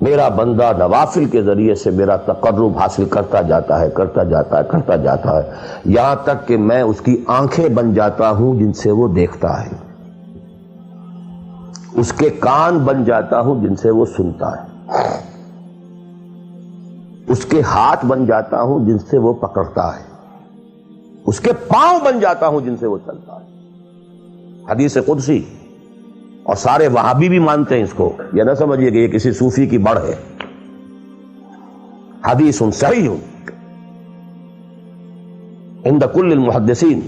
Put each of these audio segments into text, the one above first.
میرا بندہ نوافل کے ذریعے سے میرا تقرب حاصل کرتا جاتا ہے یہاں تک کہ میں اس کی آنکھیں بن جاتا ہوں جن سے وہ دیکھتا ہے، اس کے کان بن جاتا ہوں جن سے وہ سنتا ہے، اس کے ہاتھ بن جاتا ہوں جن سے وہ پکڑتا ہے، اس کے پاؤں بن جاتا ہوں جن سے وہ چلتا ہے۔ حدیث قدسی، اور سارے وہابی بھی مانتے ہیں اس کو، یہ نہ سمجھیے کہ یہ کسی صوفی کی بڑھ ہے، حدیث صحیح عند کل المحدثین۔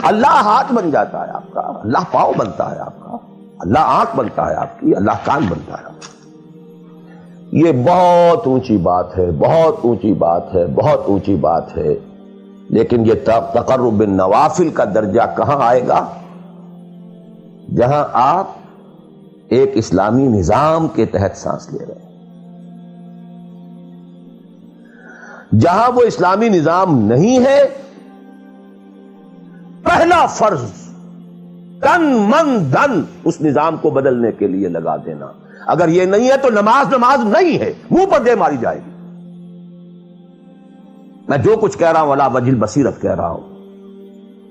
اللہ ہاتھ بن جاتا ہے آپ کا، اللہ پاؤں بنتا ہے آپ کا، اللہ آنکھ بنتا ہے آپ کی، اللہ کان بنتا ہے آپ کا۔ یہ بہت اونچی بات ہے، بہت اونچی بات ہے، بہت اونچی بات ہے، لیکن یہ تقرب بالنوافل کا درجہ کہاں آئے گا؟ جہاں آپ ایک اسلامی نظام کے تحت سانس لے رہے ہیں، جہاں وہ اسلامی نظام نہیں ہے، پہلا فرض تن من دھن اس نظام کو بدلنے کے لیے لگا دینا۔ اگر یہ نہیں ہے تو نماز نہیں ہے، منہ پر دے ماری جائے گی۔ میں جو کچھ کہہ رہا ہوں علی وجہ البصیرت کہہ رہا ہوں،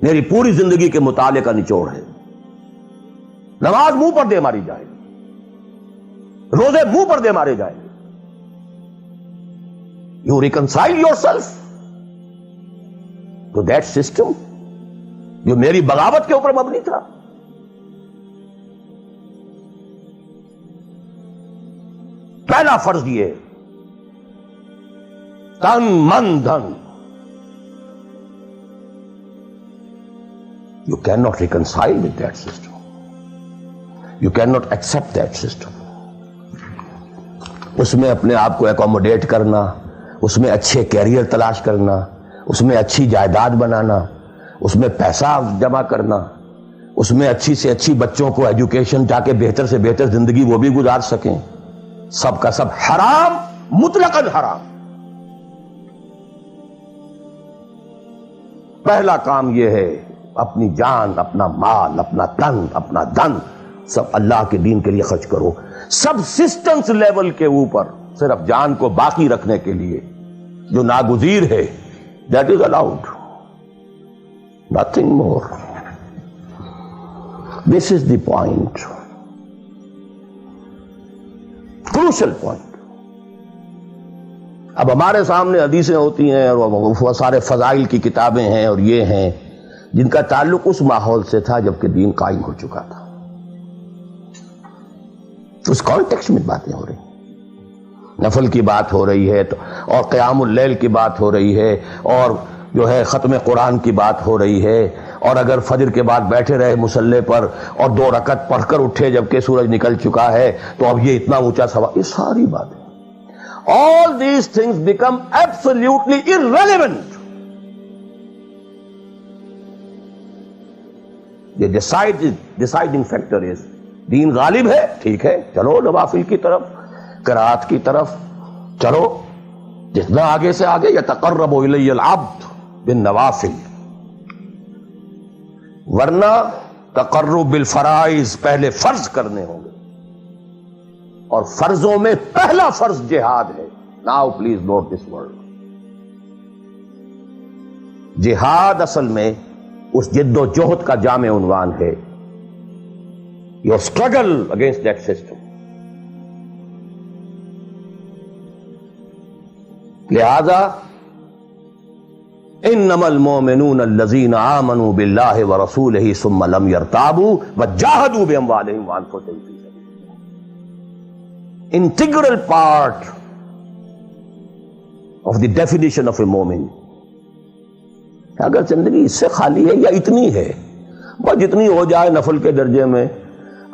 میری پوری زندگی کے مطالعے کا نچوڑ ہے۔ نماز منہ پر دے ماری جائے گی، روزے منہ پر دے مارے جائیں گے۔ You reconcile yourself to that system جو میری بغاوت کے اوپر مبنی تھا۔ پہلا فرض یہ تن من دھن۔ You cannot reconcile with that system. You cannot accept that system. اس میں اپنے آپ کو اکوموڈیٹ کرنا، اس میں اچھے کیریئر تلاش کرنا، اس میں اچھی جائیداد بنانا، اس میں پیسہ جمع کرنا، اس میں اچھی سے اچھی بچوں کو ایجوکیشن تاکہ بہتر سے بہتر زندگی وہ بھی گزار سکیں، سب کا سب حرام، مطلقاً حرام۔ پہلا کام یہ ہے اپنی جان، اپنا مال، اپنا تن، اپنا دھن سب اللہ کے دین کے لیے خرچ کرو۔ سبسسٹنس لیول کے اوپر صرف جان کو باقی رکھنے کے لیے جو ناگزیر ہے، that is allowed, nothing more. This is the point, crucial point. اب ہمارے سامنے حدیثیں ہوتی ہیں اور وہ سارے فضائل کی کتابیں ہیں اور یہ ہیں جن کا تعلق اس ماحول سے تھا جبکہ دین قائم ہو چکا تھا۔ اس کانٹیکسٹ میں باتیں ہو رہی ہیں، نفل کی بات ہو رہی ہے اور قیام اللیل کی بات ہو رہی ہے، اور جو ہے ختم قرآن کی بات ہو رہی ہے، اور اگر فجر کے بعد بیٹھے رہے مصلی پر اور 2 رکعت پڑھ کر اٹھے جبکہ سورج نکل چکا ہے تو اب یہ اتنا اونچا ثواب، یہ ساری باتیں، all these things become absolutely irrelevant. The deciding factor is دین غالب ہے، ٹھیک ہے، چلو نوافل کی طرف، قرات کی طرف چلو، جتنا آگے سے آگے یتقرب الی العبد بالنوافل، ورنہ تقرب بالفرائض پہلے فرض کرنے ہوں گے، اور فرضوں میں پہلا فرض جہاد ہے۔ Now please note this word. جہاد اصل میں اس جد و جہد کا جامع عنوان ہے، your struggle against that system. لہذا انما المؤمنون الذين آمنوا بالله ورسوله ثم لم يرتابوا وجاهدوا باموالهم وانفسهم في سبيل الله. Integral part of the definition of a mu'min. اگر زندگی اس سے خالی ہے یا اتنی ہے، بس جتنی ہو جائے نفل کے درجے میں،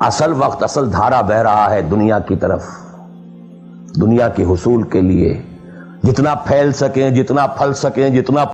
اصل وقت، اصل دھارا بہ رہا ہے دنیا کی طرف، دنیا کے حصول کے لیے، جتنا پھیل سکیں، جتنا پھل سکیں، جتنا